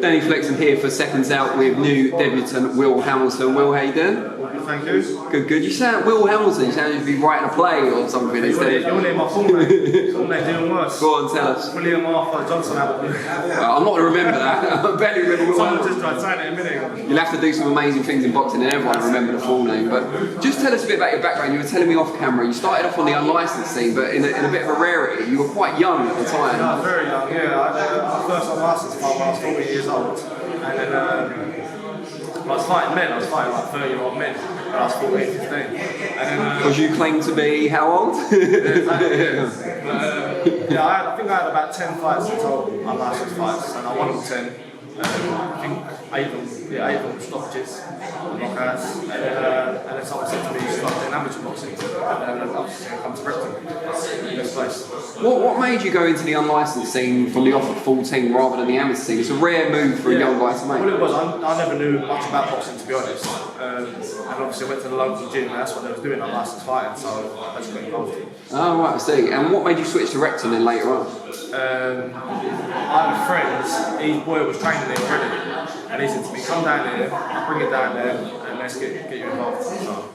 Danny Flexen here for Seconds Out with new debutant Will Hamilton. Will, how you doing? Thank you. Good, good. You sound Will Hamilton. You sound like you'd be writing a play or something instead. You're near my full name. Full name doing worse. Go on, tell us. William Arthur Johnson Hamilton. I'm not going to remember that. I barely remember Will Someone Hamilton. just tried saying it a minute ago. You'll have to do some amazing things in boxing and everyone will remember the full name. But just tell us a bit about your background. You were telling me off camera, you started off on the unlicensed scene, but in a bit of a rarity. You were quite young at the time. I was very young, yeah. I first unlicensed fight when I was 40 years old. And then I was fighting men. I was fighting like 30-year-old men when I was 14, 15. And then, because you claim to be how old? Yeah, exactly, yeah. I think I had about 10 fights in total, unlicensed fights, and I won all 10. I think 8 of them stoppages, knockouts, and then someone said to me, you started in amateur boxing, and then I was come to Brixton, this place. What made you go into the unlicensed scene from the off at 14 rather than the amateur scene? It's a rare move for a young guy to make. Well, it was. I never knew much about boxing, to be honest. And obviously I went to the local gym, and that's what they was doing, unlicensed fighting, so I just got involved. Oh, right, I see. And what made you switch to Recton then later on? I had a friend, his boy was training there already, and he said to me, come down here, I'll bring it down there, and let's get you involved. So.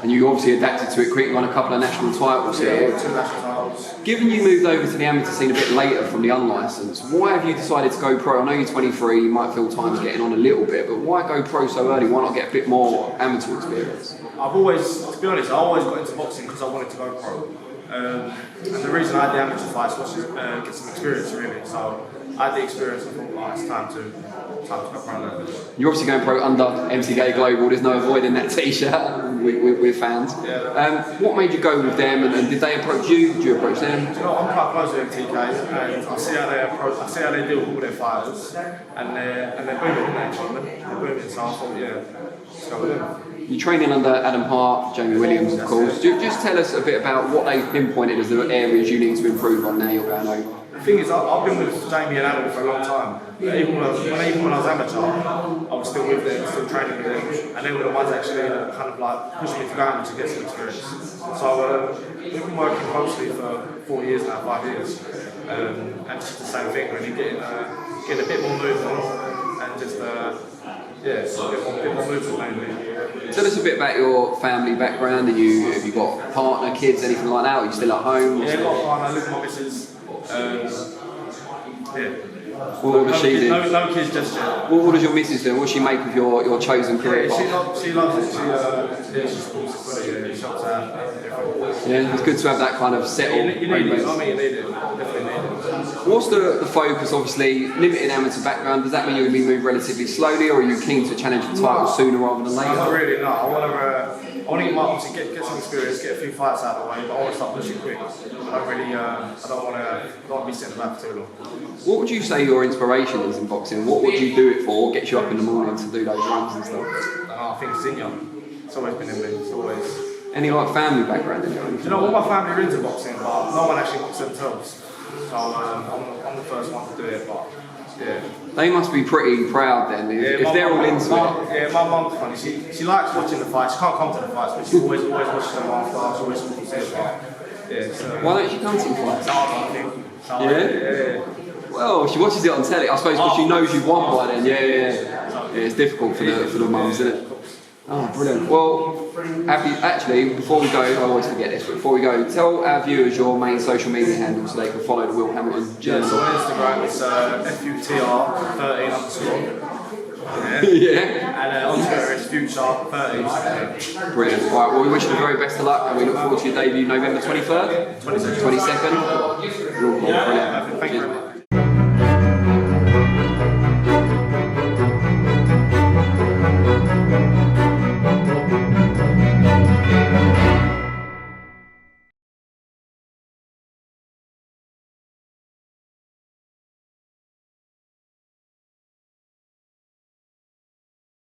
And you obviously adapted to it quickly, won a couple of national titles here. Yeah, 2 national titles. Given you moved over to the amateur scene a bit later from the unlicensed, why have you decided to go pro? I know you're 23, you might feel time's getting on a little bit, but why go pro so early? Why not get a bit more amateur experience? I've always, to be honest, I always got into boxing because I wanted to go pro. And the reason I had the amateur fights was to get some experience, really. So I had the experience and thought, oh, it's time to go pro now. You're obviously going pro under MTK Global, there's no avoiding that t-shirt with fans. Yeah. What made you go with them, and did they approach you? Did you approach them? You know, I'm quite close with MTK, and I see how they deal with all their fighters, and they're booming in that moment. They're booming, so I thought, yeah, let's go with them. You're training under Adam Hart, Jamie Williams, of course. Just tell us a bit about what they've pinpointed as the areas you need to improve on now you're going over. The thing is, I've been with Jamie and Adam for a long time. Even when I was amateur, I was still with them, still training with them, and they were the ones actually that kind of like pushed me to go out to get some experience. So we've been working closely for 4 years now, 5 years, and just the same thing, really, getting a bit more movement and just a bit more movement mainly. Tell us a bit about your family background. Have you got a partner, kids, anything like that? Are you still at home? Yeah, I've got a partner, I live with my missus. What does she do? No kids just yet. What does your missus do? What does she make of your chosen career path? She loves it. She supports it. She shops out. Yeah, it's good to have that kind of settled. You need it. I mean, you need it. Definitely need it. What's the focus? Obviously, limited amateur background. Does that mean you're going to be moved relatively slowly, or are you keen to challenge the title sooner rather than later? Not really. No, I want to get some experience, get a few fights out of the way, but I want to start pushing quick. I don't want to be sitting back for too long. What would you say your inspiration is in boxing? What would you do it for? What gets you up in the morning to do those runs and stuff? I think it's in you. It's always been in me. It's always. Any like family background in you? You know, all my family are into boxing, but no one actually boxes themselves. So I'm the first one to do it, but yeah. They must be pretty proud then, if they're all into it. Yeah, my mum's funny. She likes watching the fights. She can't come to the fights, but she always watches them after. She always wants to see it. Yeah, so. Why don't she come to the fights? Yeah. Well, she watches it on telly, I suppose, because she knows you've won by then. Yeah, it's difficult for the mums, isn't it? Oh, brilliant. Well, actually, before we go, I always forget this, but before we go, tell our viewers your main social media handle so they can follow the Will Hamilton journey. Yeah, so on Instagram it's FUTR13 underscore. Yeah. And on Twitter it's Future13. Brilliant. Right, well, we wish you the very best of luck, and we look forward to your debut November 23rd? 22nd. 22nd? Brilliant. Thank you very much.